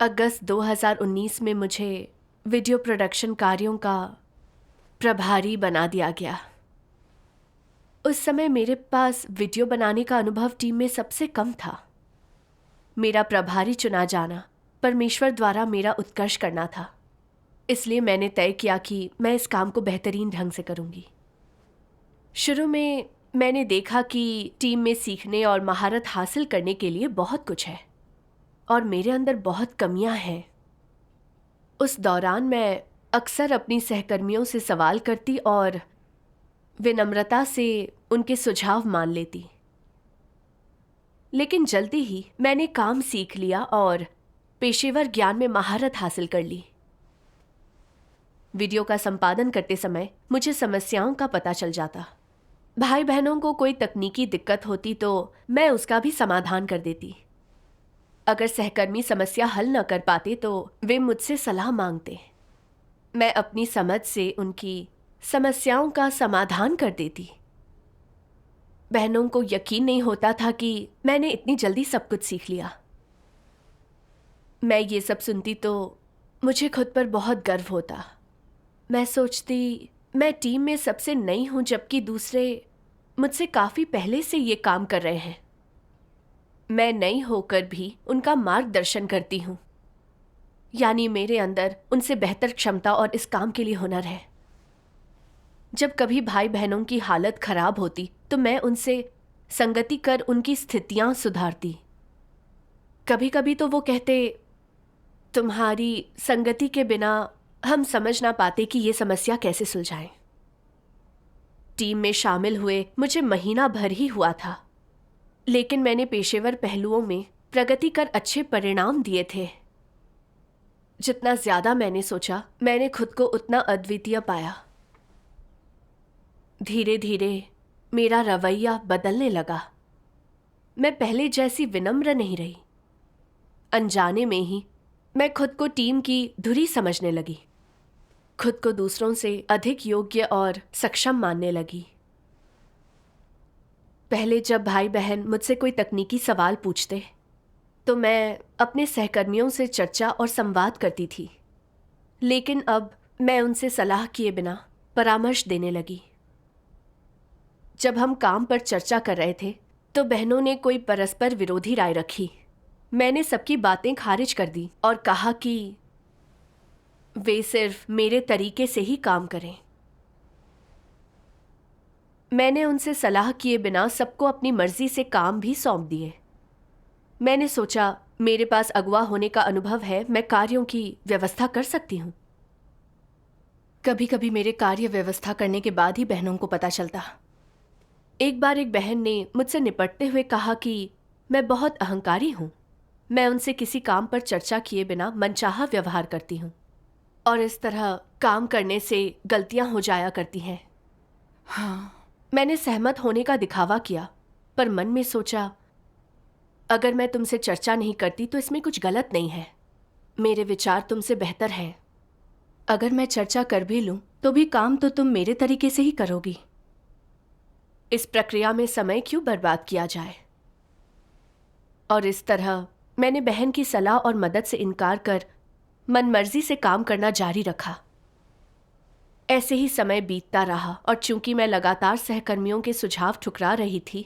अगस्त 2019 में मुझे video production कार्यों का प्रभारी बना दिया गया। उस समय मेरे पास वीडियो बनाने का अनुभव टीम में सबसे कम था। मेरा प्रभारी चुना जाना परमेश्वर द्वारा मेरा उत्कर्ष करना था, इसलिए मैंने तय किया कि मैं इस काम को बेहतरीन ढंग से करूंगी। शुरू में मैंने देखा कि टीम में सीखने और महारत हासिल करने के लिए बहुत कुछ है और मेरे अंदर बहुत कमियां हैं। उस दौरान मैं अक्सर अपनी सहकर्मियों से सवाल करती और विनम्रता से उनके सुझाव मान लेती। लेकिन जल्दी ही मैंने काम सीख लिया और पेशेवर ज्ञान में महारत हासिल कर ली। वीडियो का संपादन करते समय मुझे समस्याओं का पता चल जाता। भाई बहनों को कोई तकनीकी दिक्कत होती तो मैं उसका भी समाधान कर देती। अगर सहकर्मी समस्या हल न कर पाते तो वे मुझसे सलाह मांगते। मैं अपनी समझ से उनकी समस्याओं का समाधान कर देती। बहनों को यकीन नहीं होता था कि मैंने इतनी जल्दी सब कुछ सीख लिया। मैं ये सब सुनती तो मुझे खुद पर बहुत गर्व होता। मैं सोचती मैं टीम में सबसे नई हूं, जबकि दूसरे मुझसे काफी पहले से ये काम कर रहे हैं। मैं नई होकर भी उनका मार्गदर्शन करती हूँ, यानी मेरे अंदर उनसे बेहतर क्षमता और इस काम के लिए हुनर है। जब कभी भाई बहनों की हालत खराब होती तो मैं उनसे संगति कर उनकी स्थितियां सुधारती। कभी कभी तो वो कहते, तुम्हारी संगति के बिना हम समझ ना पाते कि ये समस्या कैसे सुलझाएं। टीम में शामिल हुए मुझे महीना भर ही हुआ था, लेकिन मैंने पेशेवर पहलुओं में प्रगति कर अच्छे परिणाम दिए थे। जितना ज्यादा मैंने सोचा, मैंने खुद को उतना अद्वितीय पाया। धीरे धीरे मेरा रवैया बदलने लगा। मैं पहले जैसी विनम्र नहीं रही। अनजाने में ही मैं खुद को टीम की धुरी समझने लगी। खुद को दूसरों से अधिक योग्य और सक्षम मानने लगी। पहले जब भाई बहन मुझसे कोई तकनीकी सवाल पूछते तो मैं अपने सहकर्मियों से चर्चा और संवाद करती थी, लेकिन अब मैं उनसे सलाह किए बिना परामर्श देने लगी। जब हम काम पर चर्चा कर रहे थे तो बहनों ने कोई परस्पर विरोधी राय रखी। मैंने सबकी बातें खारिज कर दी और कहा कि वे सिर्फ मेरे तरीके से ही काम करें। मैंने उनसे सलाह किए बिना सबको अपनी मर्जी से काम भी सौंप दिए। मैंने सोचा, मेरे पास अगुवा होने का अनुभव है, मैं कार्यों की व्यवस्था कर सकती हूँ। कभी कभी मेरे कार्य व्यवस्था करने के बाद ही बहनों को पता चलता। एक बार एक बहन ने मुझसे निपटते हुए कहा कि मैं बहुत अहंकारी हूँ। मैं उनसे किसी काम पर चर्चा किए बिना मनचाहा व्यवहार करती हूँ और इस तरह काम करने से गलतियां हो जाया करती हैं। हाँ। मैंने सहमत होने का दिखावा किया, पर मन में सोचा, अगर मैं तुमसे चर्चा नहीं करती तो इसमें कुछ गलत नहीं है। मेरे विचार तुमसे बेहतर हैं। अगर मैं चर्चा कर भी लूं तो भी काम तो तुम मेरे तरीके से ही करोगी। इस प्रक्रिया में समय क्यों बर्बाद किया जाए। और इस तरह मैंने बहन की सलाह और मदद से इनकार कर मनमर्जी से काम करना जारी रखा। ऐसे ही समय बीतता रहा और चूंकि मैं लगातार सहकर्मियों के सुझाव ठुकरा रही थी,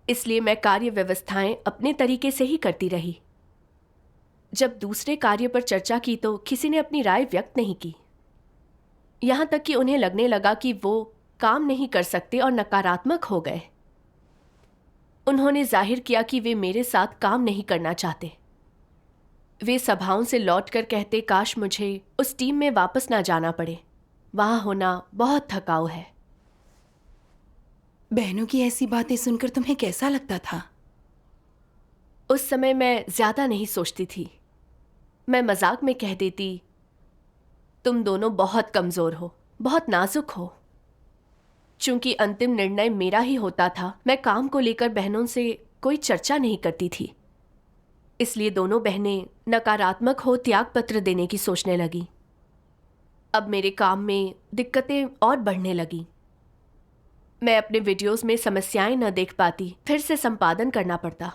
इसलिए मैं कार्य व्यवस्थाएं अपने तरीके से ही करती रही। जब दूसरे कार्य पर चर्चा की तो किसी ने अपनी राय व्यक्त नहीं की। यहां तक कि उन्हें लगने लगा कि वो काम नहीं कर सकते और नकारात्मक हो गए। उन्होंने जाहिर किया कि वे मेरे साथ काम नहीं करना चाहते। वे सभाओं से लौटकर कहते, काश मुझे उस टीम में वापस ना जाना पड़े, वहां होना बहुत थकाऊ है। बहनों की ऐसी बातें सुनकर तुम्हें कैसा लगता था? उस समय मैं ज्यादा नहीं सोचती थी। मैं मजाक में कह देती, तुम दोनों बहुत कमजोर हो, बहुत नाजुक हो। चूंकि अंतिम निर्णय मेरा ही होता था, मैं काम को लेकर बहनों से कोई चर्चा नहीं करती थी। इसलिए दोनों बहनें नकारात्मक हो त्याग पत्र देने की सोचने लगी। अब मेरे काम में दिक्कतें और बढ़ने लगी। मैं अपने वीडियोस में समस्याएं न देख पाती, फिर से संपादन करना पड़ता।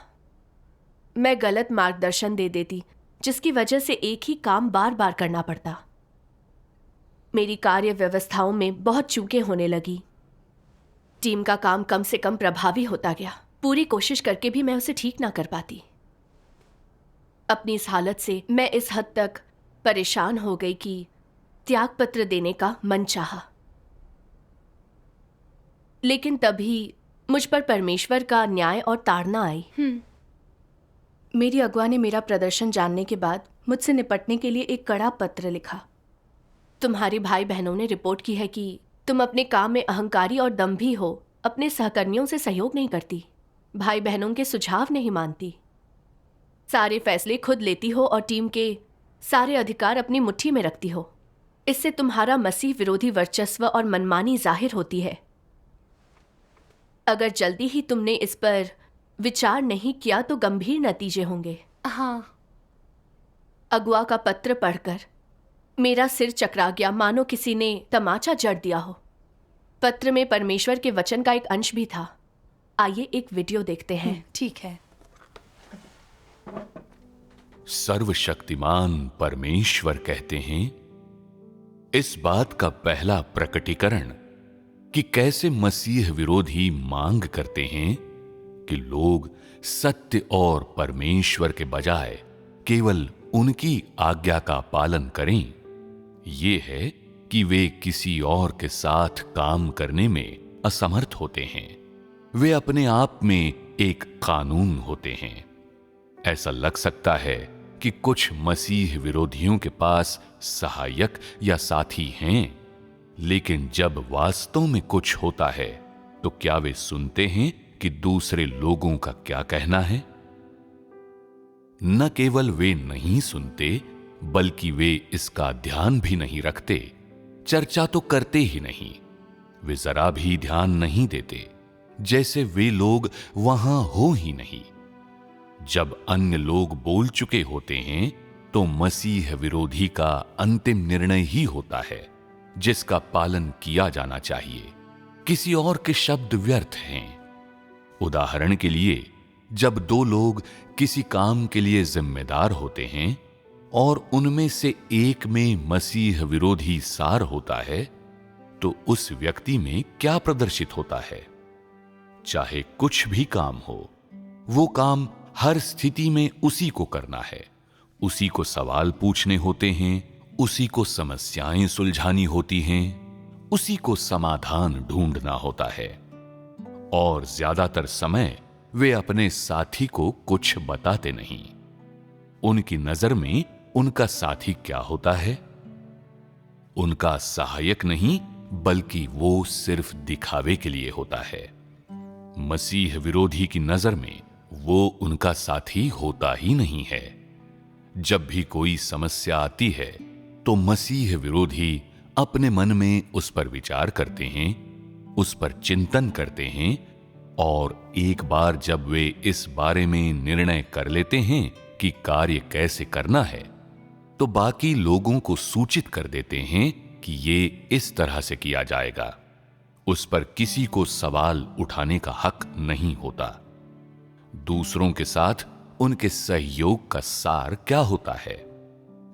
मैं गलत मार्गदर्शन दे देती, जिसकी वजह से एक ही काम बार बार करना पड़ता। मेरी कार्य व्यवस्थाओं में बहुत चूकें होने लगी। टीम का काम कम से कम प्रभावी होता गया। पूरी कोशिश करके भी मैं उसे ठीक ना कर पाती। अपनी इस हालत से मैं इस हद तक परेशान हो गई कि त्यागपत्र देने का मन चाहा। लेकिन तभी मुझ पर परमेश्वर का न्याय और ताड़ना आई। मेरी अगुआ ने मेरा प्रदर्शन जानने के बाद मुझसे निपटने के लिए एक कड़ा पत्र लिखा। तुम्हारे भाई बहनों ने रिपोर्ट की है कि तुम अपने काम में अहंकारी और दंभी हो, अपने सहकर्मियों से सहयोग नहीं करती, भाई बहनों के सुझाव नहीं मानती, सारे फैसले खुद लेती हो और टीम के सारे अधिकार अपनी मुट्ठी में रखती हो। इससे तुम्हारा मसीह विरोधी वर्चस्व और मनमानी जाहिर होती है। अगर जल्दी ही तुमने इस पर विचार नहीं किया तो गंभीर नतीजे होंगे। हाँ। अगुआ का पत्र पढ़कर मेरा सिर चकरा गया, मानो किसी ने तमाचा जड़ दिया हो। पत्र में परमेश्वर के वचन का एक अंश भी था। आइए एक वीडियो देखते हैं। ठीक है। सर्वशक्तिमान परमेश्वर कहते हैं, इस बात का पहला प्रकटीकरण कि कैसे मसीह विरोधी मांग करते हैं कि लोग सत्य और परमेश्वर के बजाय केवल उनकी आज्ञा का पालन करें, ये है कि वे किसी और के साथ काम करने में असमर्थ होते हैं। वे अपने आप में एक कानून होते हैं। ऐसा लग सकता है कि कुछ मसीह विरोधियों के पास सहायक या साथी हैं, लेकिन जब वास्तव में कुछ होता है तो क्या वे सुनते हैं कि दूसरे लोगों का क्या कहना है? न केवल वे नहीं सुनते, बल्कि वे इसका ध्यान भी नहीं रखते। चर्चा तो करते ही नहीं, वे जरा भी ध्यान नहीं देते, जैसे वे लोग वहां हो ही नहीं। जब अन्य लोग बोल चुके होते हैं तो मसीह विरोधी का अंतिम निर्णय ही होता है, जिसका पालन किया जाना चाहिए। किसी और के शब्द व्यर्थ हैं। उदाहरण के लिए, जब दो लोग किसी काम के लिए जिम्मेदार होते हैं और उनमें से एक में मसीह विरोधी सार होता है, तो उस व्यक्ति में क्या प्रदर्शित होता है? चाहे कुछ भी काम हो, वो काम हर स्थिति में उसी को करना है, उसी को सवाल पूछने होते हैं, उसी को समस्याएं सुलझानी होती हैं, उसी को समाधान ढूंढना होता है। और ज्यादातर समय वे अपने साथी को कुछ बताते नहीं। उनकी नजर में उनका साथी क्या होता है? उनका सहायक नहीं, बल्कि वो सिर्फ दिखावे के लिए होता है। मसीह विरोधी की नजर में वो उनका साथी होता ही नहीं है। जब भी कोई समस्या आती है तो मसीह विरोधी अपने मन में उस पर विचार करते हैं, उस पर चिंतन करते हैं, और एक बार जब वे इस बारे में निर्णय कर लेते हैं कि कार्य कैसे करना है, तो बाकी लोगों को सूचित कर देते हैं कि ये इस तरह से किया जाएगा। उस पर किसी को सवाल उठाने का हक नहीं होता। दूसरों के साथ उनके सहयोग का सार क्या होता है?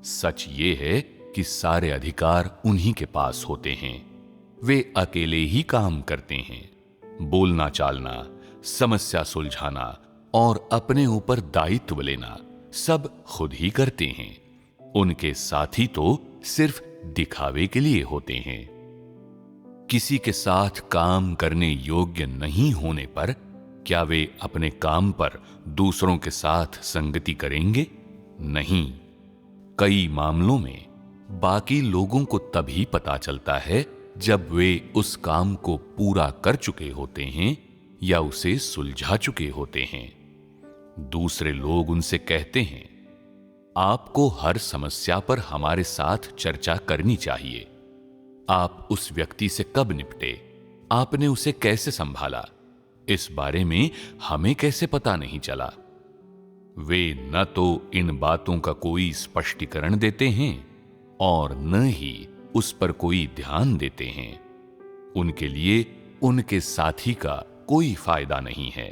सच ये है कि सारे अधिकार उन्हीं के पास होते हैं। वे अकेले ही काम करते हैं। बोलना चालना, समस्या सुलझाना और अपने ऊपर दायित्व लेना सब खुद ही करते हैं। उनके साथी तो सिर्फ दिखावे के लिए होते हैं। किसी के साथ काम करने योग्य नहीं होने पर क्या वे अपने काम पर दूसरों के साथ संगति करेंगे? नहीं। कई मामलों में बाकी लोगों को तभी पता चलता है जब वे उस काम को पूरा कर चुके होते हैं या उसे सुलझा चुके होते हैं। दूसरे लोग उनसे कहते हैं, आपको हर समस्या पर हमारे साथ चर्चा करनी चाहिए। आप उस व्यक्ति से कब निपटे? आपने उसे कैसे संभाला? इस बारे में हमें कैसे पता नहीं चला? वे न तो इन बातों का कोई स्पष्टीकरण देते हैं और न ही उस पर कोई ध्यान देते हैं। उनके लिए उनके साथी का कोई फायदा नहीं है।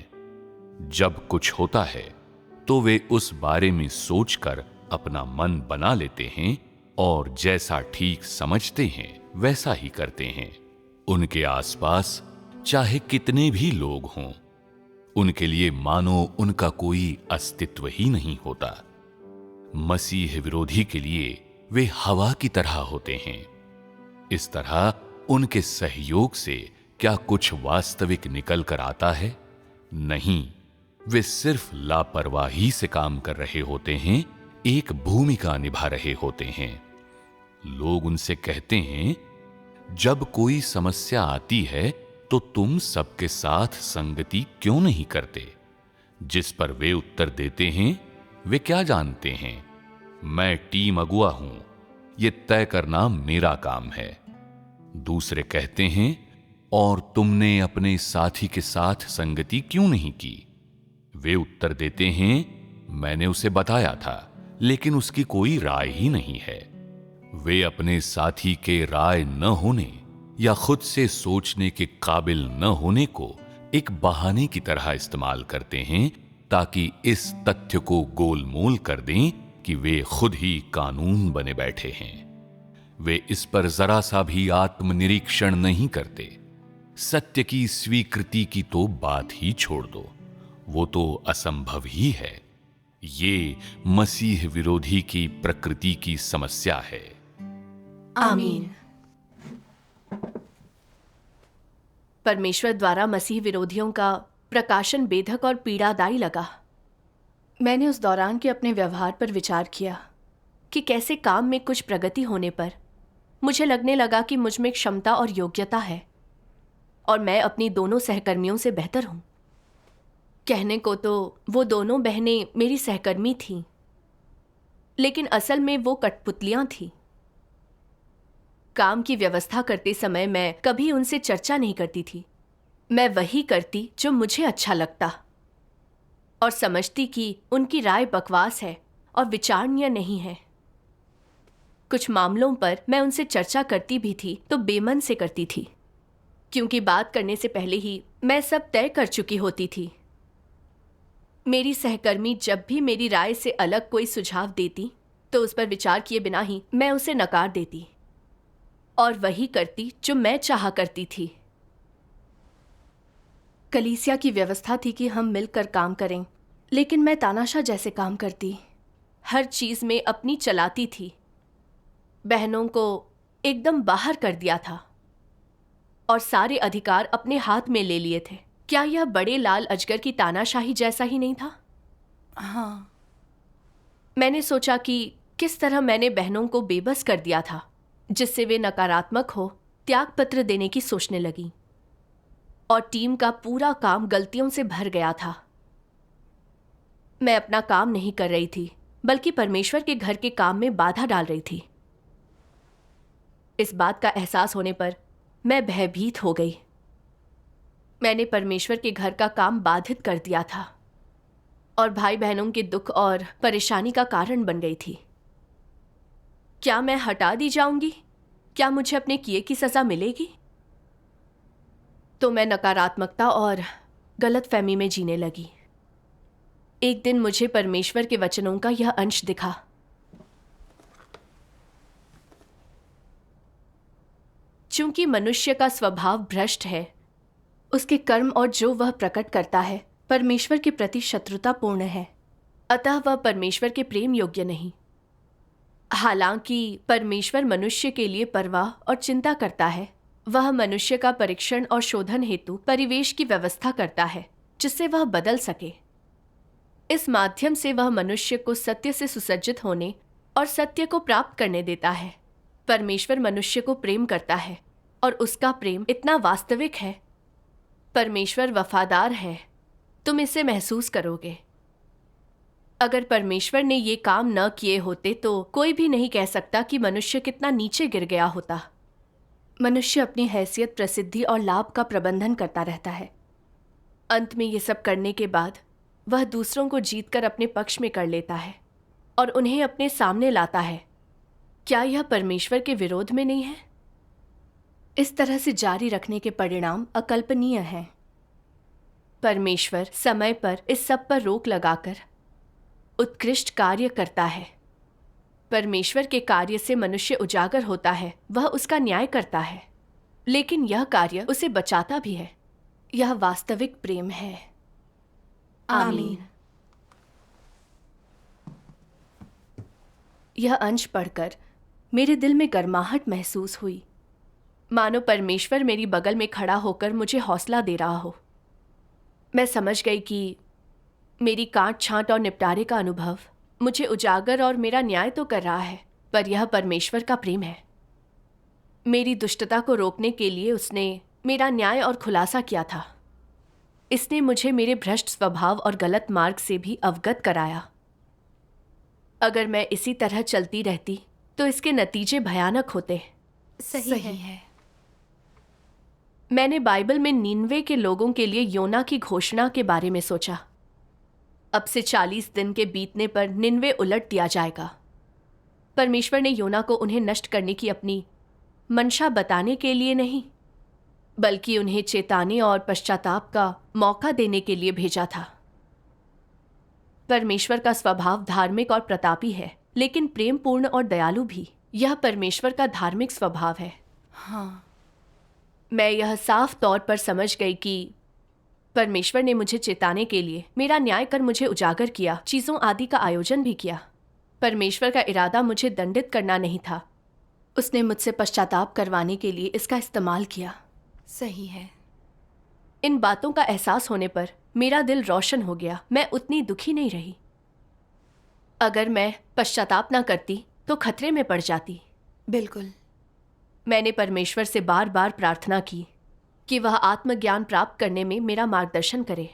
जब कुछ होता है तो वे उस बारे में सोचकर अपना मन बना लेते हैं और जैसा ठीक समझते हैं वैसा ही करते हैं। उनके आसपास चाहे कितने भी लोग हों, उनके लिए मानो उनका कोई अस्तित्व ही नहीं होता। मसीह विरोधी के लिए वे हवा की तरह होते हैं। इस तरह उनके सहयोग से क्या कुछ वास्तविक निकल कर आता है? नहीं, वे सिर्फ लापरवाही से काम कर रहे होते हैं, एक भूमिका निभा रहे होते हैं। लोग उनसे कहते हैं, जब कोई समस्या आती है तो तुम सबके साथ संगति क्यों नहीं करते? जिस पर वे उत्तर देते हैं, वे क्या जानते हैं? मैं टीम अगुआ हूं, यह तय करना मेरा काम है। दूसरे कहते हैं, और तुमने अपने साथी के साथ संगति क्यों नहीं की? वे उत्तर देते हैं, मैंने उसे बताया था, लेकिन उसकी कोई राय ही नहीं है। वे अपने साथी के राय न होने या खुद से सोचने के काबिल न होने को एक बहाने की तरह इस्तेमाल करते हैं, ताकि इस तथ्य को गोलमोल कर दें कि वे खुद ही कानून बने बैठे हैं। वे इस पर जरा सा भी आत्मनिरीक्षण नहीं करते। सत्य की स्वीकृति की तो बात ही छोड़ दो, वो तो असंभव ही है। ये मसीह विरोधी की प्रकृति की समस्या है। आमीन। परमेश्वर द्वारा मसीह विरोधियों का प्रकाशन बेधक और पीड़ादायी लगा। मैंने उस दौरान के अपने व्यवहार पर विचार किया कि कैसे काम में कुछ प्रगति होने पर मुझे लगने लगा कि मुझ में क्षमता और योग्यता है और मैं अपनी दोनों सहकर्मियों से बेहतर हूं। कहने को तो वो दोनों बहनें मेरी सहकर्मी थीं, लेकिन असल में वो कठपुतलियां थीं। काम की व्यवस्था करते समय मैं कभी उनसे चर्चा नहीं करती थी। मैं वही करती जो मुझे अच्छा लगता और समझती कि उनकी राय बकवास है और विचारणीय नहीं है। कुछ मामलों पर मैं उनसे चर्चा करती भी थी तो बेमन से करती थी, क्योंकि बात करने से पहले ही मैं सब तय कर चुकी होती थी। मेरी सहकर्मी जब भी मेरी राय से अलग कोई सुझाव देती तो उस पर विचार किए बिना ही मैं उसे नकार देती और वही करती जो मैं चाहा करती थी। कलीसिया की व्यवस्था थी कि हम मिलकर काम करें, लेकिन मैं तानाशाह जैसे काम करती, हर चीज में अपनी चलाती थी, बहनों को एकदम बाहर कर दिया था और सारे अधिकार अपने हाथ में ले लिए थे। क्या यह बड़े लाल अजगर की तानाशाही जैसा ही नहीं था? हाँ। मैंने सोचा कि किस तरह मैंने बहनों को बेबस कर दिया था, जिससे वे नकारात्मक हो त्यागपत्र देने की सोचने लगी और टीम का पूरा काम गलतियों से भर गया था। मैं अपना काम नहीं कर रही थी, बल्कि परमेश्वर के घर के काम में बाधा डाल रही थी। इस बात का एहसास होने पर मैं भयभीत हो गई। मैंने परमेश्वर के घर का काम बाधित कर दिया था और भाई बहनों के दुख और परेशानी का कारण बन गई थी। क्या मैं हटा दी जाऊंगी? क्या मुझे अपने किए की सजा मिलेगी? तो मैं नकारात्मकता और गलतफहमी में जीने लगी। एक दिन मुझे परमेश्वर के वचनों का यह अंश दिखा। चूंकि मनुष्य का स्वभाव भ्रष्ट है, उसके कर्म और जो वह प्रकट करता है परमेश्वर के प्रति शत्रुतापूर्ण है, अतः वह परमेश्वर के प्रेम योग्य नहीं। हालांकि परमेश्वर मनुष्य के लिए परवाह और चिंता करता है, वह मनुष्य का परीक्षण और शोधन हेतु परिवेश की व्यवस्था करता है जिससे वह बदल सके। इस माध्यम से वह मनुष्य को सत्य से सुसज्जित होने और सत्य को प्राप्त करने देता है। परमेश्वर मनुष्य को प्रेम करता है और उसका प्रेम इतना वास्तविक है। परमेश्वर वफादार है, तुम इसे महसूस करोगे। अगर परमेश्वर ने ये काम न किए होते तो कोई भी नहीं कह सकता कि मनुष्य कितना नीचे गिर गया होता। मनुष्य अपनी हैसियत, प्रसिद्धि और लाभ का प्रबंधन करता रहता है। अंत में ये सब करने के बाद वह दूसरों को जीतकर अपने पक्ष में कर लेता है और उन्हें अपने सामने लाता है। क्या यह परमेश्वर के विरोध में नहीं है? इस तरह से जारी रखने के परिणाम अकल्पनीय हैं। परमेश्वर समय पर इस सब पर रोक लगाकर उत्कृष्ट कार्य करता है। परमेश्वर के कार्य से मनुष्य उजागर होता है, वह उसका न्याय करता है, लेकिन यह कार्य उसे बचाता भी है। यह वास्तविक प्रेम है। आमीन। यह अंश पढ़कर मेरे दिल में गर्माहट महसूस हुई, मानो परमेश्वर मेरी बगल में खड़ा होकर मुझे हौसला दे रहा हो। मैं समझ गई कि मेरी काट छांट और निपटारे का अनुभव मुझे उजागर और मेरा न्याय तो कर रहा है, पर यह परमेश्वर का प्रेम है। मेरी दुष्टता को रोकने के लिए उसने मेरा न्याय और खुलासा किया था। इसने मुझे मेरे भ्रष्ट स्वभाव और गलत मार्ग से भी अवगत कराया। अगर मैं इसी तरह चलती रहती तो इसके नतीजे भयानक होते। सही है। मैंने बाइबल में नीनवे के लोगों के लिए योना की घोषणा के बारे में सोचा। अब से 40 दिन के बीतने पर निनवे उलट दिया जाएगा। परमेश्वर ने योना को उन्हें नष्ट करने की अपनी मंशा बताने के लिए नहीं, बल्कि उन्हें चेताने और पश्चाताप का मौका देने के लिए भेजा था। परमेश्वर का स्वभाव धार्मिक और प्रतापी है, लेकिन प्रेम पूर्ण और दयालु भी। यह परमेश्वर का धार्मिक स्वभाव है। हाँ, मैं यह साफ तौर पर समझ गई कि परमेश्वर ने मुझे चेताने के लिए मेरा न्याय कर मुझे उजागर किया, चीज़ों आदि का आयोजन भी किया। परमेश्वर का इरादा मुझे दंडित करना नहीं था, उसने मुझसे पश्चाताप करवाने के लिए इसका इस्तेमाल किया। सही है। इन बातों का एहसास होने पर मेरा दिल रोशन हो गया। मैं उतनी दुखी नहीं रही। अगर मैं पश्चाताप ना करती तो खतरे में पड़ जाती। बिल्कुल। मैंने परमेश्वर से बार बार प्रार्थना की कि वह आत्मज्ञान प्राप्त करने में मेरा मार्गदर्शन करे।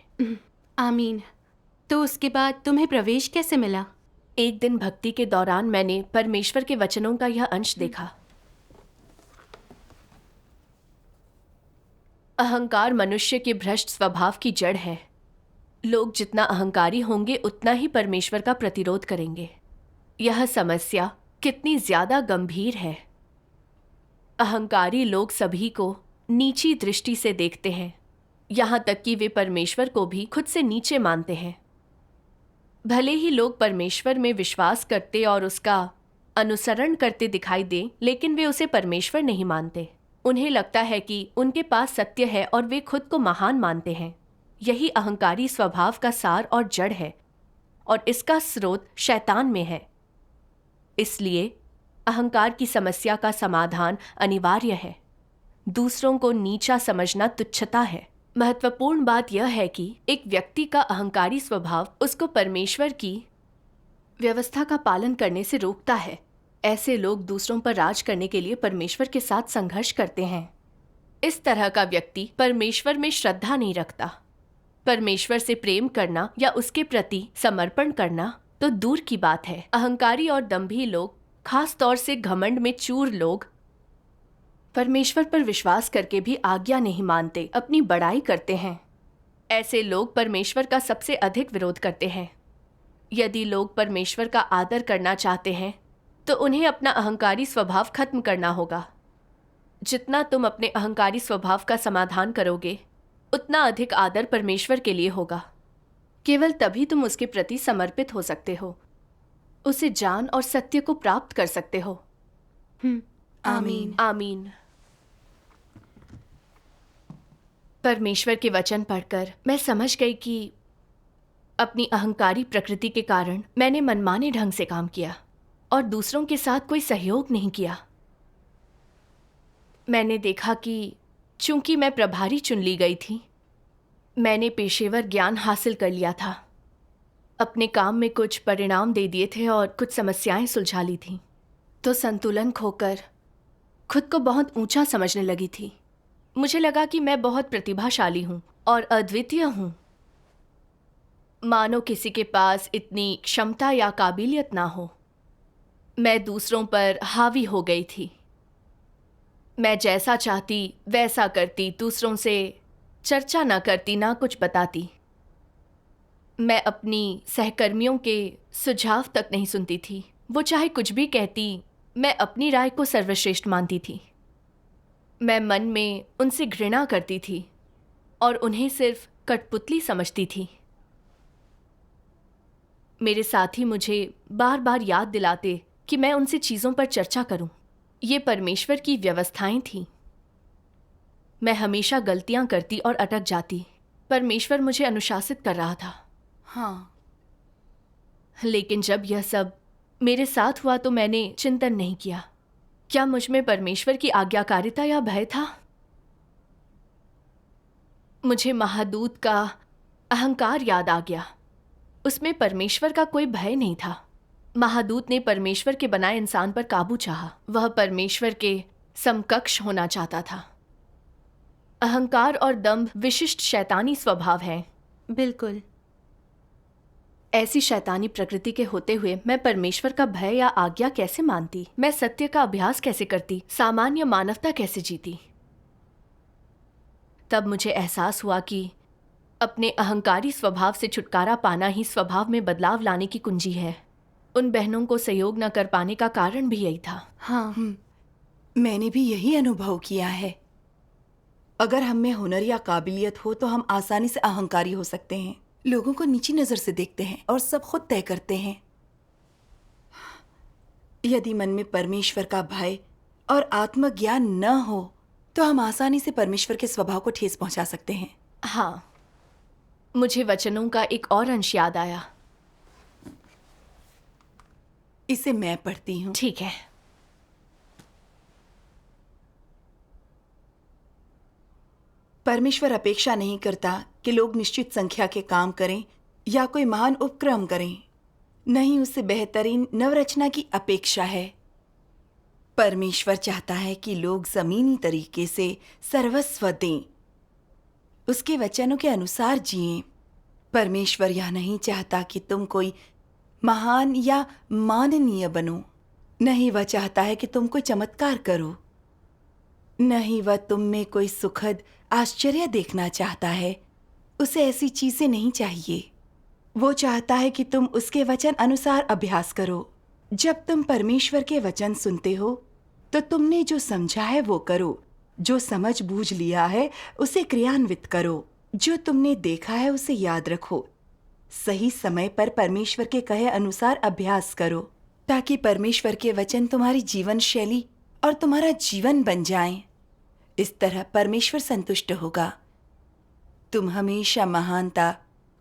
आमीन। तो उसके बाद तुम्हें प्रवेश कैसे मिला? एक दिन भक्ति के दौरान मैंने परमेश्वर के वचनों का यह अंश देखा। अहंकार मनुष्य के भ्रष्ट स्वभाव की जड़ है। लोग जितना अहंकारी होंगे उतना ही परमेश्वर का प्रतिरोध करेंगे। यह समस्या कितनी ज्यादा गंभीर है। अहंकारी लोग सभी को नीची दृष्टि से देखते हैं, यहाँ तक कि वे परमेश्वर को भी खुद से नीचे मानते हैं। भले ही लोग परमेश्वर में विश्वास करते और उसका अनुसरण करते दिखाई दें, लेकिन वे उसे परमेश्वर नहीं मानते। उन्हें लगता है कि उनके पास सत्य है और वे खुद को महान मानते हैं। यही अहंकारी स्वभाव का सार और जड़ है, और इसका स्रोत शैतान में है। इसलिए अहंकार की समस्या का समाधान अनिवार्य है। दूसरों को नीचा समझना तुच्छता है। महत्वपूर्ण बात यह है कि एक व्यक्ति का अहंकारी स्वभाव उसको परमेश्वर की व्यवस्था का पालन करने से रोकता है। ऐसे लोग दूसरों पर राज करने के लिए परमेश्वर के साथ संघर्ष करते हैं। इस तरह का व्यक्ति परमेश्वर में श्रद्धा नहीं रखता। परमेश्वर से प्रेम करना या उसके प्रति समर्पण करना तो दूर की बात है। अहंकारी और दंभी लोग, खास तौर से घमंड में चूर लोग, परमेश्वर पर विश्वास करके भी आज्ञा नहीं मानते, अपनी बड़ाई करते हैं। ऐसे लोग परमेश्वर का सबसे अधिक विरोध करते हैं। यदि लोग परमेश्वर का आदर करना चाहते हैं तो उन्हें अपना अहंकारी स्वभाव खत्म करना होगा। जितना तुम अपने अहंकारी स्वभाव का समाधान करोगे, उतना अधिक आदर परमेश्वर के लिए होगा। केवल तभी तुम उसके प्रति समर्पित हो सकते हो, उसे जान और सत्य को प्राप्त कर सकते हो। आमीन। आमीन। परमेश्वर के वचन पढ़कर मैं समझ गई कि अपनी अहंकारी प्रकृति के कारण मैंने मनमाने ढंग से काम किया और दूसरों के साथ कोई सहयोग नहीं किया। मैंने देखा कि चूंकि मैं प्रभारी चुन ली गई थी, मैंने पेशेवर ज्ञान हासिल कर लिया था, अपने काम में कुछ परिणाम दे दिए थे और कुछ समस्याएं सुलझा ली थीं, तो संतुलन खोकर खुद को बहुत ऊंचा समझने लगी थी। मुझे लगा कि मैं बहुत प्रतिभाशाली हूं और अद्वितीय हूं, मानो किसी के पास इतनी क्षमता या काबिलियत ना हो। मैं दूसरों पर हावी हो गई थी। मैं जैसा चाहती वैसा करती, दूसरों से चर्चा ना करती, ना कुछ बताती। मैं अपनी सहकर्मियों के सुझाव तक नहीं सुनती थी। वो चाहे कुछ भी कहती, मैं अपनी राय को सर्वश्रेष्ठ मानती थी। मैं मन में उनसे घृणा करती थी और उन्हें सिर्फ कठपुतली समझती थी। मेरे साथी मुझे बार बार याद दिलाते कि मैं उनसे चीज़ों पर चर्चा करूं। ये परमेश्वर की व्यवस्थाएं थीं। मैं हमेशा गलतियां करती और अटक जाती। परमेश्वर मुझे अनुशासित कर रहा था। हाँ, लेकिन जब यह सब मेरे साथ हुआ तो मैंने चिंतन नहीं किया। क्या मुझ में परमेश्वर की आज्ञाकारिता या भय था? मुझे महादूत का अहंकार याद आ गया। उसमें परमेश्वर का कोई भय नहीं था। महादूत ने परमेश्वर के बनाए इंसान पर काबू चाहा। वह परमेश्वर के समकक्ष होना चाहता था। अहंकार और दंभ विशिष्ट शैतानी स्वभाव हैं। बिल्कुल। ऐसी शैतानी प्रकृति के होते हुए मैं परमेश्वर का भय या आज्ञा कैसे मानती? मैं सत्य का अभ्यास कैसे करती? सामान्य मानवता कैसे जीती? तब मुझे एहसास हुआ कि अपने अहंकारी स्वभाव से छुटकारा पाना ही स्वभाव में बदलाव लाने की कुंजी है। उन बहनों को सहयोग न कर पाने का कारण भी यही था। हाँ, मैंने भी यही अनुभव किया है। अगर हम में हुनर या काबिलियत हो तो हम आसानी से अहंकारी हो सकते हैं, लोगों को नीची नजर से देखते हैं और सब खुद तय करते हैं। यदि मन में परमेश्वर का भय और आत्मज्ञान न हो तो हम आसानी से परमेश्वर के स्वभाव को ठेस पहुंचा सकते हैं। हाँ, मुझे वचनों का एक और अंश याद आया। इसे मैं पढ़ती हूँ। ठीक है। परमेश्वर अपेक्षा नहीं करता कि लोग निश्चित संख्या के काम करें या कोई महान उपक्रम करें। नहीं, उससे बेहतरीन नवरचना की अपेक्षा है। परमेश्वर चाहता है कि लोग जमीनी तरीके से सर्वस्व दें, उसके वचनों के अनुसार जिएं। परमेश्वर यह नहीं चाहता कि तुम कोई महान या माननीय बनो। नहीं, वह चाहता है कि तुम कोई चमत्कार करो। नहीं, वह तुम में कोई सुखद आश्चर्य देखना चाहता है। उसे ऐसी चीजें नहीं चाहिए। वो चाहता है कि तुम उसके वचन अनुसार अभ्यास करो। जब तुम परमेश्वर के वचन सुनते हो तो तुमने जो समझा है वो करो। जो समझ बूझ लिया है उसे क्रियान्वित करो। जो तुमने देखा है उसे याद रखो। सही समय पर परमेश्वर के कहे अनुसार अभ्यास करो, ताकि परमेश्वर के वचन तुम्हारी जीवन शैली और तुम्हारा जीवन बन जाएं। इस तरह परमेश्वर संतुष्ट होगा। तुम हमेशा महानता,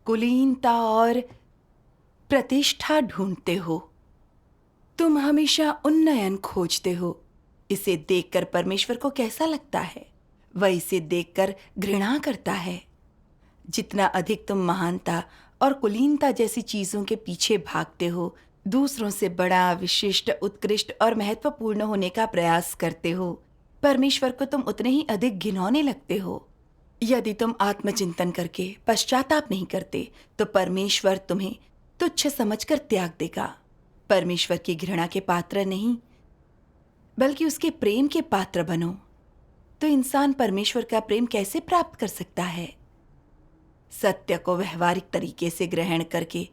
कुलीनता और प्रतिष्ठा ढूंढते हो। तुम हमेशा उन्नयन खोजते हो। इसे देखकर परमेश्वर को कैसा लगता है? वह इसे देखकर घृणा करता है। जितना अधिक तुम महानता और कुलीनता जैसी चीजों के पीछे भागते हो, दूसरों से बड़ा, विशिष्ट, उत्कृष्ट और महत्वपूर्ण होने का प्रयास करते हो, परमेश्वर को तुम उतने ही अधिक घिनौने लगते हो। यदि तुम आत्मचिंतन करके पश्चाताप नहीं करते तो परमेश्वर तुम्हें तुच्छ समझकर त्याग देगा। परमेश्वर की घृणा के पात्र नहीं बल्कि उसके प्रेम के पात्र बनो। तो इंसान परमेश्वर का प्रेम कैसे प्राप्त कर सकता है? सत्य को व्यवहारिक तरीके से ग्रहण करके,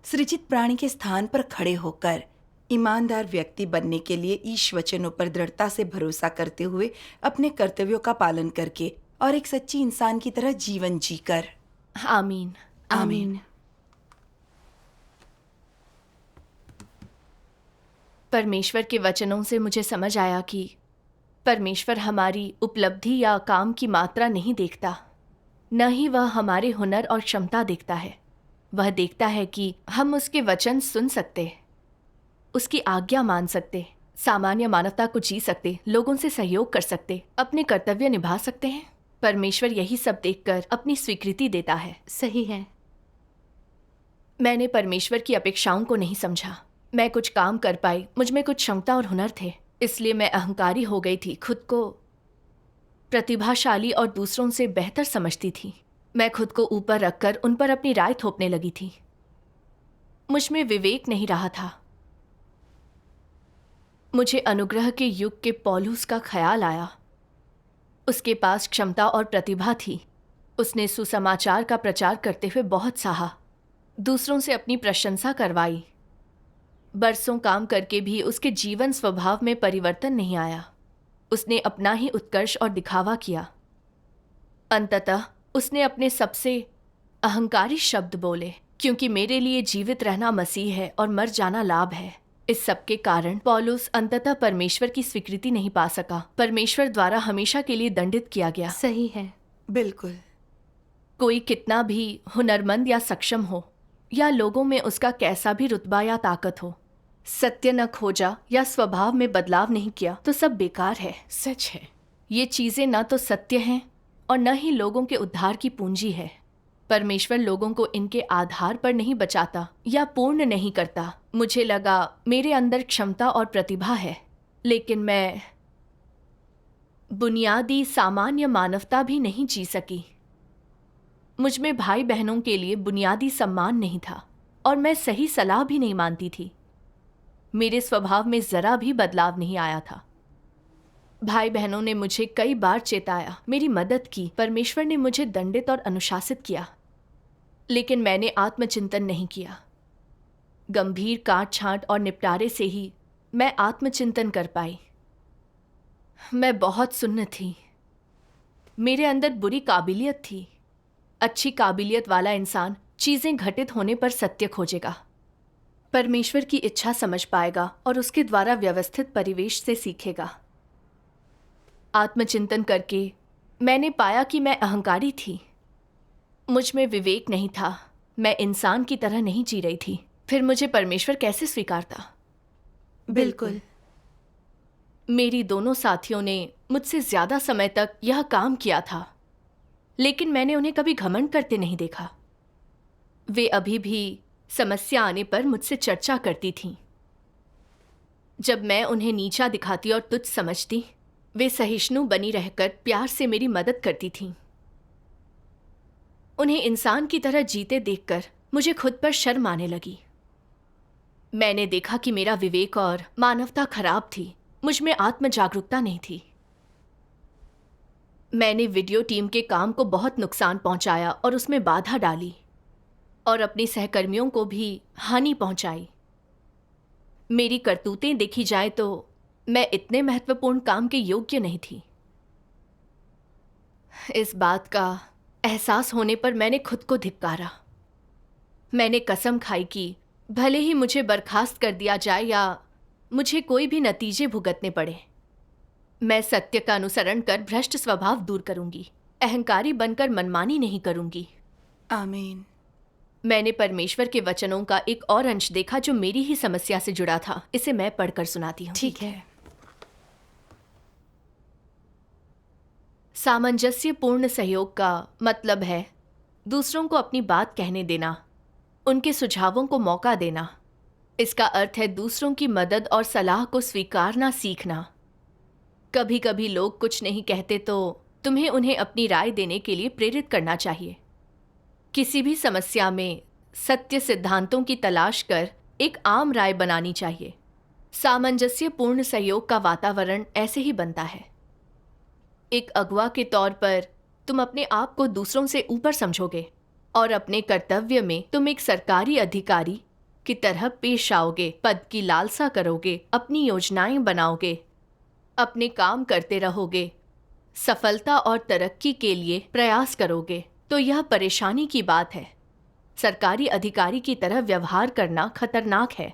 सृजित प्राणी के स्थान पर खड़े होकर, ईमानदार व्यक्ति बनने के लिए ईश वचनों पर दृढ़ता से भरोसा करते हुए, अपने कर्तव्यों का पालन करके और एक सच्ची इंसान की तरह जीवन जीकर। आमीन। आमीन। परमेश्वर के वचनों से मुझे समझ आया कि परमेश्वर हमारी उपलब्धि या काम की मात्रा नहीं देखता, न ही वह हमारे हुनर और क्षमता देखता है। वह देखता है कि हम उसके वचन सुन सकते, उसकी आज्ञा मान सकते, सामान्य मानवता को जी सकते, लोगों से सहयोग कर सकते, अपने कर्तव्य निभा सकते हैं। परमेश्वर यही सब देखकर अपनी स्वीकृति देता है। सही है। मैंने परमेश्वर की अपेक्षाओं को नहीं समझा। मैं कुछ काम कर पाई, मुझ में कुछ क्षमता और हुनर थे, इसलिए मैं अहंकारी हो गई थी। खुद को प्रतिभाशाली और दूसरों से बेहतर समझती थी। मैं खुद को ऊपर रखकर उन पर अपनी राय थोपने लगी थी। मुझ में विवेक नहीं रहा था। मुझे अनुग्रह के युग के पौलुस का ख्याल आया। उसके पास क्षमता और प्रतिभा थी। उसने सुसमाचार का प्रचार करते हुए बहुत सहा, दूसरों से अपनी प्रशंसा करवाई। बरसों काम करके भी उसके जीवन स्वभाव में परिवर्तन नहीं आया। उसने अपना ही उत्कर्ष और दिखावा किया। अंततः उसने अपने सबसे अहंकारी शब्द बोले, क्योंकि मेरे लिए जीवित रहना मसीह है और मर जाना लाभ है। इस सब के कारण पौलुस अंततः परमेश्वर की स्वीकृति नहीं पा सका। परमेश्वर द्वारा हमेशा के लिए दंडित किया गया। सही है। बिल्कुल। कोई कितना भी हुनरमंद या सक्षम हो, या लोगों में उसका कैसा भी रुतबा या ताकत हो, सत्य न खोजा या स्वभाव में बदलाव नहीं किया तो सब बेकार है। सच है। ये चीजें न तो सत्य हैं और न ही लोगों के उद्धार की पूंजी है। परमेश्वर लोगों को इनके आधार पर नहीं बचाता या पूर्ण नहीं करता। मुझे लगा मेरे अंदर क्षमता और प्रतिभा है, लेकिन मैं बुनियादी सामान्य मानवता भी नहीं जी सकी। मुझ में भाई बहनों के लिए बुनियादी सम्मान नहीं था और मैं सही सलाह भी नहीं मानती थी। मेरे स्वभाव में जरा भी बदलाव नहीं आया था। भाई बहनों ने मुझे कई बार चेताया, मेरी मदद की। परमेश्वर ने मुझे दंडित और अनुशासित किया, लेकिन मैंने आत्मचिंतन नहीं किया। गंभीर काट छांट और निपटारे से ही मैं आत्मचिंतन कर पाई। मैं बहुत सुन्न थी। मेरे अंदर बुरी काबिलियत थी। अच्छी काबिलियत वाला इंसान चीजें घटित होने पर सत्य खोजेगा, परमेश्वर की इच्छा समझ पाएगा और उसके द्वारा व्यवस्थित परिवेश से सीखेगा। आत्मचिंतन करके मैंने पाया कि मैं अहंकारी थी। मुझ में विवेक नहीं था। मैं इंसान की तरह नहीं जी रही थी। फिर मुझे परमेश्वर कैसे स्वीकारता? बिल्कुल। मेरी दोनों साथियों ने मुझसे ज्यादा समय तक यह काम किया था, लेकिन मैंने उन्हें कभी घमंड करते नहीं देखा। वे अभी भी समस्या आने पर मुझसे चर्चा करती थीं। जब मैं उन्हें नीचा दिखाती और तुच्छ समझती, वे सहिष्णु बनी रहकर प्यार से मेरी मदद करती थीं। उन्हें इंसान की तरह जीते देखकर मुझे खुद पर शर्म आने लगी। मैंने देखा कि मेरा विवेक और मानवता खराब थी। मुझ में आत्म जागरूकता नहीं थी। मैंने वीडियो टीम के काम को बहुत नुकसान पहुंचाया और उसमें बाधा डाली और अपने सहकर्मियों को भी हानि पहुंचाई। मेरी करतूतें देखी जाए तो मैं इतने महत्वपूर्ण काम के योग्य नहीं थी। इस बात का एहसास होने पर मैंने खुद को धिक्कारा। मैंने कसम खाई कि भले ही मुझे बर्खास्त कर दिया जाए या मुझे कोई भी नतीजे भुगतने पड़े, मैं सत्य का अनुसरण कर भ्रष्ट स्वभाव दूर करूंगी। अहंकारी बनकर मनमानी नहीं करूंगी। आमीन। मैंने परमेश्वर के वचनों का एक और अंश देखा जो मेरी ही समस्या से जुड़ा था। इसे मैं पढ़कर सुनाती हूँ। ठीक है। सामंजस्यपूर्ण सहयोग का मतलब है दूसरों को अपनी बात कहने देना, उनके सुझावों को मौका देना। इसका अर्थ है दूसरों की मदद और सलाह को स्वीकारना सीखना। कभी कभी लोग कुछ नहीं कहते तो तुम्हें उन्हें अपनी राय देने के लिए प्रेरित करना चाहिए। किसी भी समस्या में सत्य सिद्धांतों की तलाश कर एक आम राय बनानी चाहिए। सामंजस्यपूर्ण सहयोग का वातावरण ऐसे ही बनता है। एक अगुवा के तौर पर तुम अपने आप को दूसरों से ऊपर समझोगे और अपने कर्तव्य में तुम एक सरकारी अधिकारी की तरह पेश आओगे। पद की लालसा करोगे, अपनी योजनाएं बनाओगे, अपने काम करते रहोगे, सफलता और तरक्की के लिए प्रयास करोगे। तो यह परेशानी की बात है। सरकारी अधिकारी की तरह व्यवहार करना खतरनाक है।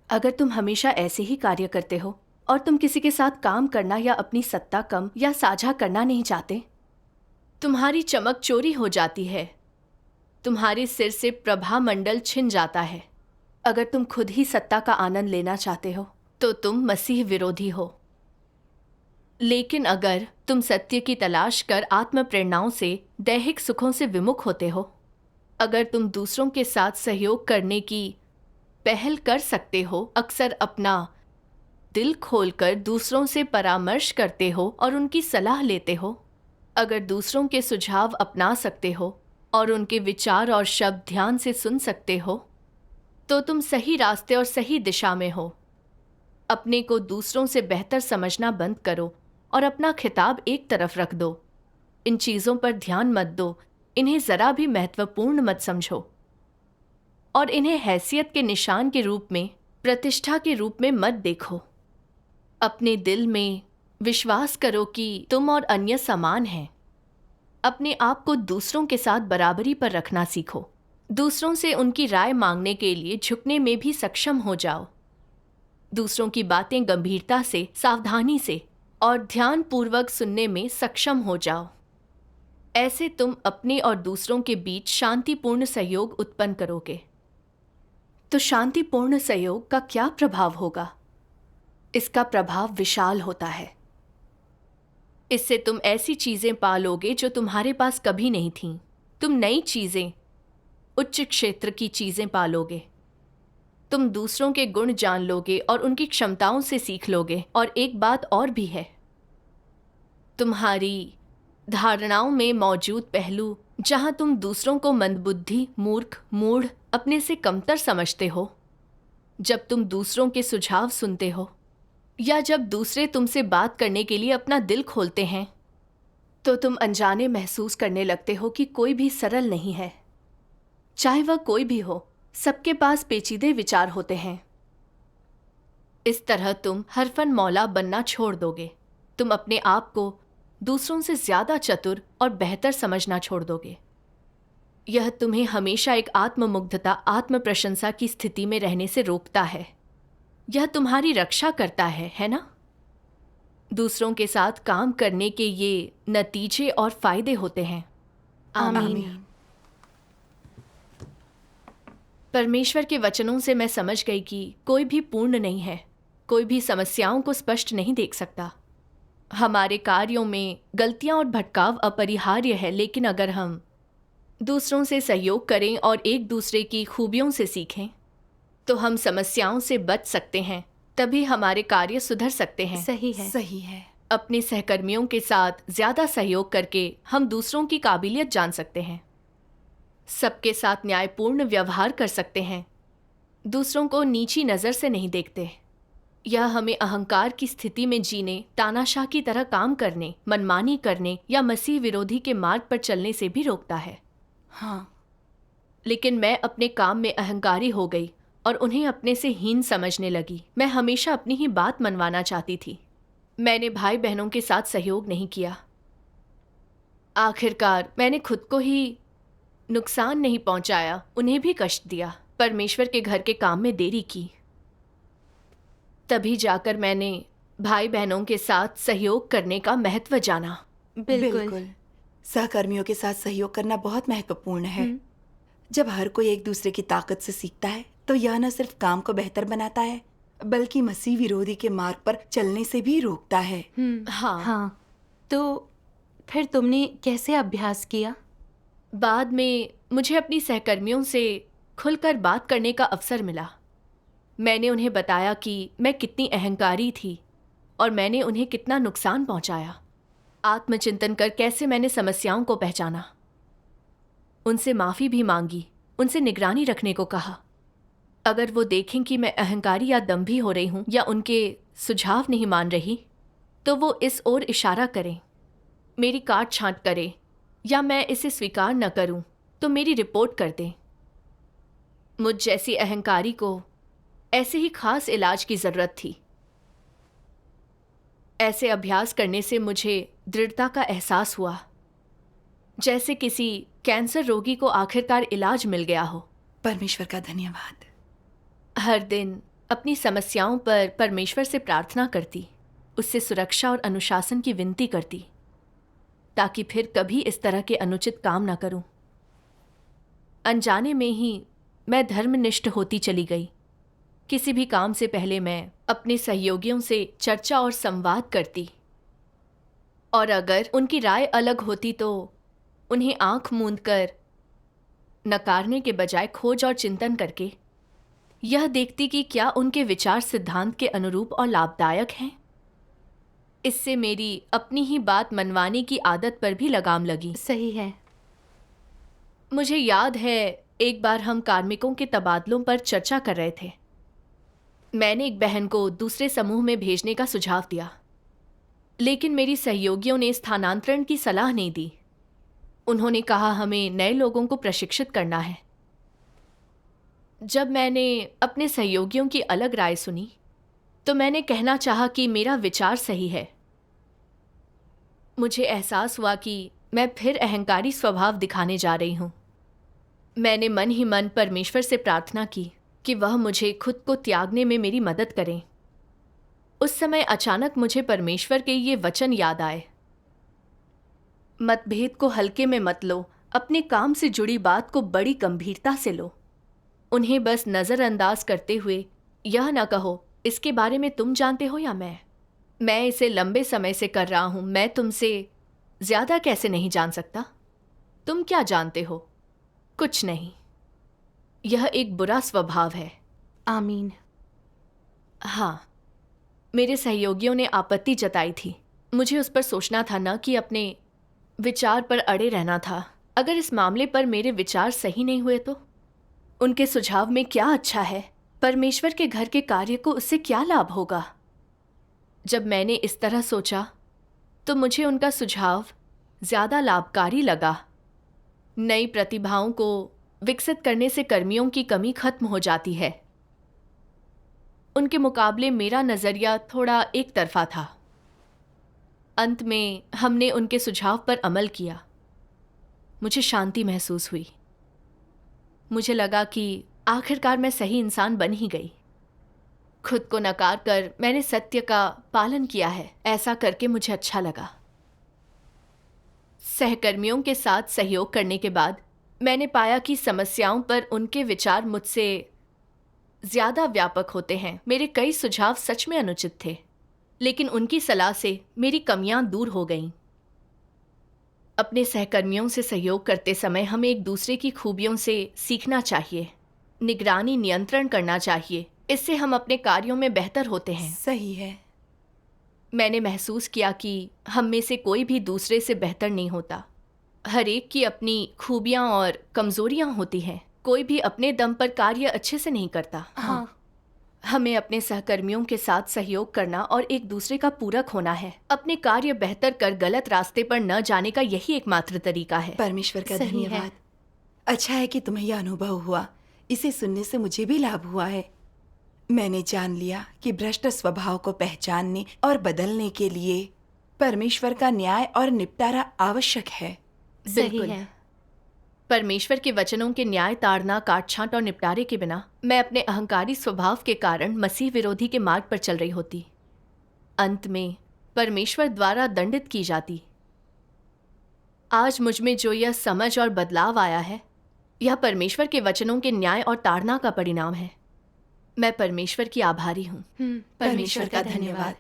अगर तुम हमेशा ऐसे ही कार्य करते हो और तुम किसी के साथ काम करना या अपनी सत्ता कम या साझा करना नहीं चाहते, तुम्हारी चमक चोरी हो जाती है। तुम्हारे सिर से प्रभा मंडल छिन जाता है। अगर तुम खुद ही सत्ता का आनंद लेना चाहते हो तो तुम मसीह विरोधी हो। लेकिन अगर तुम सत्य की तलाश कर आत्म प्रेरणाओं से, दैहिक सुखों से विमुख होते हो, अगर तुम दूसरों के साथ सहयोग करने की पहल कर सकते हो, अक्सर अपना दिल खोलकर दूसरों से परामर्श करते हो और उनकी सलाह लेते हो, अगर दूसरों के सुझाव अपना सकते हो और उनके विचार और शब्द ध्यान से सुन सकते हो, तो तुम सही रास्ते और सही दिशा में हो। अपने को दूसरों से बेहतर समझना बंद करो और अपना खिताब एक तरफ रख दो। इन चीज़ों पर ध्यान मत दो, इन्हें ज़रा भी महत्वपूर्ण मत समझो और इन्हें हैसियत के निशान के रूप में, प्रतिष्ठा के रूप में मत देखो। अपने दिल में विश्वास करो कि तुम और अन्य समान हैं। अपने आप को दूसरों के साथ बराबरी पर रखना सीखो। दूसरों से उनकी राय मांगने के लिए झुकने में भी सक्षम हो जाओ। दूसरों की बातें गंभीरता से, सावधानी से और ध्यानपूर्वक सुनने में सक्षम हो जाओ। ऐसे तुम अपने और दूसरों के बीच शांतिपूर्ण सहयोग उत्पन्न करोगे। तो शांतिपूर्ण सहयोग का क्या प्रभाव होगा? इसका प्रभाव विशाल होता है। इससे तुम ऐसी चीजें पालोगे जो तुम्हारे पास कभी नहीं थीं। तुम नई चीजें, उच्च क्षेत्र की चीजें पालोगे। तुम दूसरों के गुण जान लोगे और उनकी क्षमताओं से सीख लोगे। और एक बात और भी है, तुम्हारी धारणाओं में मौजूद पहलू जहां तुम दूसरों को मंदबुद्धि, मूर्ख, मूढ़, अपने से कमतर समझते हो, जब तुम दूसरों के सुझाव सुनते हो या जब दूसरे तुमसे बात करने के लिए अपना दिल खोलते हैं, तो तुम अनजाने महसूस करने लगते हो कि कोई भी सरल नहीं है। चाहे वह कोई भी हो, सबके पास पेचीदे विचार होते हैं। इस तरह तुम हरफन मौला बनना छोड़ दोगे। तुम अपने आप को दूसरों से ज्यादा चतुर और बेहतर समझना छोड़ दोगे। यह तुम्हें हमेशा एक आत्ममुग्धता, आत्म प्रशंसा की स्थिति में रहने से रोकता है। यह तुम्हारी रक्षा करता है ना? दूसरों के साथ काम करने के ये नतीजे और फायदे होते हैं। आमीन। परमेश्वर के वचनों से मैं समझ गई कि कोई भी पूर्ण नहीं है, कोई भी समस्याओं को स्पष्ट नहीं देख सकता। हमारे कार्यों में गलतियां और भटकाव अपरिहार्य है, लेकिन अगर हम दूसरों से सहयोग करें और एक दूसरे की खूबियों से सीखें, तो हम समस्याओं से बच सकते हैं। तभी हमारे कार्य सुधर सकते हैं। सही है। सही है। अपने सहकर्मियों के साथ ज्यादा सहयोग करके हम दूसरों की काबिलियत जान सकते हैं, सबके साथ न्यायपूर्ण व्यवहार कर सकते हैं, दूसरों को नीची नज़र से नहीं देखते। यह हमें अहंकार की स्थिति में जीने, तानाशाह की तरह काम करने, मनमानी करने या मसीह विरोधी के मार्ग पर चलने से भी रोकता है। हाँ। लेकिन मैं अपने काम में अहंकारी हो गई और उन्हें अपने से हीन समझने लगी। मैं हमेशा अपनी ही बात मनवाना चाहती थी। मैंने भाई बहनों के साथ सहयोग नहीं किया। आखिरकार मैंने खुद को ही नुकसान नहीं पहुंचाया, उन्हें भी कष्ट दिया। परमेश्वर के घर के काम में देरी की। तभी जाकर मैंने भाई बहनों के साथ सहयोग करने का महत्व जाना। बिल्कुल। सहकर्मियों के साथ सहयोग करना बहुत महत्वपूर्ण है। जब हर कोई एक दूसरे की ताकत से सीखता है, तो यह न सिर्फ काम को बेहतर बनाता है, बल्कि मसीह विरोधी के मार्ग पर चलने से भी रोकता है। हाँ। तो फिर तुमने कैसे अभ्यास किया? बाद में मुझे अपनी सहकर्मियों से खुलकर बात करने का अवसर मिला। मैंने उन्हें बताया कि मैं कितनी अहंकारी थी और मैंने उन्हें कितना नुकसान पहुंचाया। आत्मचिंतन कर कैसे मैंने समस्याओं को पहचाना, उनसे माफ़ी भी मांगी, उनसे निगरानी रखने को कहा। अगर वो देखें कि मैं अहंकारी या दंभी हो रही हूँ या उनके सुझाव नहीं मान रही, तो वो इस ओर इशारा करें, मेरी काट छांट करें, या मैं इसे स्वीकार न करूं तो मेरी रिपोर्ट कर दें। मुझ जैसी अहंकारी को ऐसे ही खास इलाज की ज़रूरत थी। ऐसे अभ्यास करने से मुझे दृढ़ता का एहसास हुआ, जैसे किसी कैंसर रोगी को आखिरकार इलाज मिल गया हो। परमेश्वर का धन्यवाद। हर दिन अपनी समस्याओं पर परमेश्वर से प्रार्थना करती, उससे सुरक्षा और अनुशासन की विनती करती, ताकि फिर कभी इस तरह के अनुचित काम ना करूं। अनजाने में ही मैं धर्मनिष्ठ होती चली गई। किसी भी काम से पहले मैं अपने सहयोगियों से चर्चा और संवाद करती, और अगर उनकी राय अलग होती तो उन्हें आंख मूंद कर नकारने के बजाय खोज और चिंतन करके यह देखती कि क्या उनके विचार सिद्धांत के अनुरूप और लाभदायक हैं। इससे मेरी अपनी ही बात मनवाने की आदत पर भी लगाम लगी। सही है। मुझे याद है, एक बार हम कार्मिकों के तबादलों पर चर्चा कर रहे थे। मैंने एक बहन को दूसरे समूह में भेजने का सुझाव दिया, लेकिन मेरी सहयोगियों ने स्थानांतरण की सलाह नहीं दी। उन्होंने कहा हमें नए लोगों को प्रशिक्षित करना है। जब मैंने अपने सहयोगियों की अलग राय सुनी, तो मैंने कहना चाहा कि मेरा विचार सही है। मुझे एहसास हुआ कि मैं फिर अहंकारी स्वभाव दिखाने जा रही हूँ। मैंने मन ही मन परमेश्वर से प्रार्थना की कि वह मुझे खुद को त्यागने में मेरी मदद करें उस समय अचानक मुझे परमेश्वर के ये वचन याद आए, मतभेद को हल्के में मत लो, अपने काम से जुड़ी बात को बड़ी गंभीरता से लो। उन्हें बस नज़रअंदाज करते हुए यह न कहो इसके बारे में तुम जानते हो या मैं इसे लंबे समय से कर रहा हूं, मैं तुमसे ज्यादा कैसे नहीं जान सकता। तुम क्या जानते हो? कुछ नहीं। यह एक बुरा स्वभाव है। आमीन। हाँ, मेरे सहयोगियों ने आपत्ति जताई थी। मुझे उस पर सोचना था, न कि अपने विचार पर अड़े रहना था। अगर इस मामले पर मेरे विचार सही नहीं हुए तो उनके सुझाव में क्या अच्छा है? परमेश्वर के घर के कार्य को उससे क्या लाभ होगा? जब मैंने इस तरह सोचा तो मुझे उनका सुझाव ज्यादा लाभकारी लगा। नई प्रतिभाओं को विकसित करने से कर्मियों की कमी खत्म हो जाती है। उनके मुकाबले मेरा नजरिया थोड़ा एक तरफा था। अंत में हमने उनके सुझाव पर अमल किया। मुझे शांति महसूस हुई। मुझे लगा कि आखिरकार मैं सही इंसान बन ही गई। खुद को नकार कर मैंने सत्य का पालन किया है। ऐसा करके मुझे अच्छा लगा। सहकर्मियों के साथ सहयोग करने के बाद मैंने पाया कि समस्याओं पर उनके विचार मुझसे ज्यादा व्यापक होते हैं। मेरे कई सुझाव सच में अनुचित थे, लेकिन उनकी सलाह से मेरी कमियां दूर हो गईं। अपने सहकर्मियों से सहयोग करते समय हमें एक दूसरे की खूबियों से सीखना चाहिए, निगरानी नियंत्रण करना चाहिए। इससे हम अपने कार्यों में बेहतर होते हैं। सही है। मैंने महसूस किया कि हम में से कोई भी दूसरे से बेहतर नहीं होता। हर एक की अपनी खूबियां और कमजोरियां होती हैं। कोई भी अपने दम पर कार्य अच्छे से नहीं करता। हाँ। हमें अपने सहकर्मियों के साथ सहयोग करना और एक दूसरे का पूरक होना है। अपने कार्य बेहतर कर गलत रास्ते पर न जाने का यही एकमात्र तरीका है। परमेश्वर का सही है। धन्यवाद। अच्छा है कि तुम्हें यह अनुभव हुआ। इसे सुनने से मुझे भी लाभ हुआ है। मैंने जान लिया कि भ्रष्ट स्वभाव को पहचानने और बदलने के लिए परमेश्वर का न्याय और निपटारा आवश्यक है। सही बिल्कुल। है। परमेश्वर के वचनों के न्याय, ताड़ना, काटछांट और निपटारे के बिना मैं अपने अहंकारी स्वभाव के कारण मसीह विरोधी के मार्ग पर चल रही होती। अंत में परमेश्वर द्वारा दंडित की जाती। आज मुझ में जो यह समझ और बदलाव आया है, यह परमेश्वर के वचनों के न्याय और ताड़ना का परिणाम है। मैं परमेश्वर की आभारी हूँ। परमेश्वर का धन्यवाद।